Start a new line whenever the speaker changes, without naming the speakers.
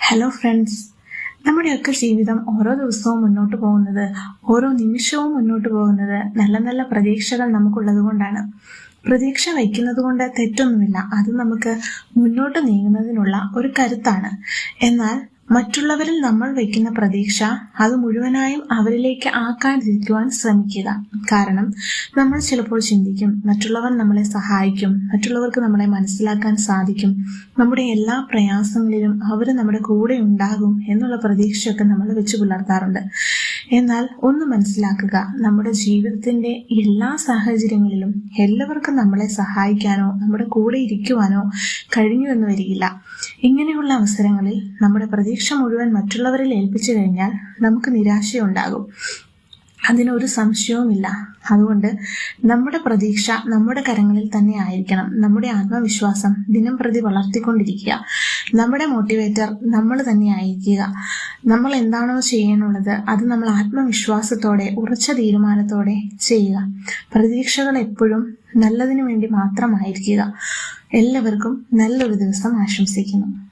Hello friends, നമ്മുടെയൊക്കെ ജീവിതം ഓരോ ദിവസവും മുന്നോട്ട് പോകുന്നത്, ഓരോ നിമിഷവും മുന്നോട്ട് പോകുന്നത് നല്ല നല്ല പ്രതീക്ഷകൾ നമുക്കുള്ളത് കൊണ്ടാണ്. പ്രതീക്ഷ വയ്ക്കുന്നത് കൊണ്ട് തെറ്റൊന്നുമില്ല. അത് നമുക്ക് മുന്നോട്ട് നീങ്ങുന്നതിനുള്ള ഒരു കരുത്താണ്. എന്നാൽ മറ്റുള്ളവരിൽ നമ്മൾ വയ്ക്കുന്ന പ്രതീക്ഷ അത് മുഴുവനായും അവരിലേക്ക് ആക്കാതിരിക്കുവാൻ ശ്രമിക്കുക. കാരണം നമ്മൾ ചിലപ്പോൾ ചിന്തിക്കും, മറ്റുള്ളവർ നമ്മളെ സഹായിക്കും, മറ്റുള്ളവർക്ക് നമ്മളെ മനസ്സിലാക്കാൻ സാധിക്കും, നമ്മുടെ എല്ലാ പ്രയാസങ്ങളിലും അവർ നമ്മുടെ കൂടെ ഉണ്ടാകും എന്നുള്ള പ്രതീക്ഷയൊക്കെ നമ്മൾ വെച്ച് പുലർത്താറുണ്ട്. എന്നാൽ ഒന്ന് മനസ്സിലാക്കുക, നമ്മുടെ ജീവിതത്തിന്റെ എല്ലാ സാഹചര്യങ്ങളിലും എല്ലാവർക്കും നമ്മളെ സഹായിക്കാനോ നമ്മുടെ കൂടെ ഇരിക്കുവാനോ കഴിഞ്ഞു എന്ന് വരികില്ല. ഇങ്ങനെയുള്ള അവസരങ്ങളിൽ നമ്മുടെ പ്രതീക്ഷ മുഴുവൻ മറ്റുള്ളവരിൽ ഏൽപ്പിച്ചു കഴിഞ്ഞാൽ നമുക്ക് നിരാശയുണ്ടാകും. അതിനൊരു സംശയവുമില്ല. അതുകൊണ്ട് നമ്മുടെ പ്രതീക്ഷ നമ്മുടെ കരങ്ങളിൽ തന്നെ ആയിരിക്കണം. നമ്മുടെ ആത്മവിശ്വാസം ദിനം പ്രതി വളർത്തിക്കൊണ്ടിരിക്കുക. നമ്മുടെ മോട്ടിവേറ്റർ നമ്മൾ തന്നെ ആയിരിക്കുക. നമ്മൾ എന്താണോ ചെയ്യാനുള്ളത് അത് നമ്മൾ ആത്മവിശ്വാസത്തോടെ, ഉറച്ച തീരുമാനത്തോടെ ചെയ്യുക. പ്രതീക്ഷകൾ എപ്പോഴും നല്ലതിനു വേണ്ടി മാത്രമായിരിക്കുക. എല്ലാവർക്കും നല്ലൊരു ദിവസം ആശംസിക്കുന്നു.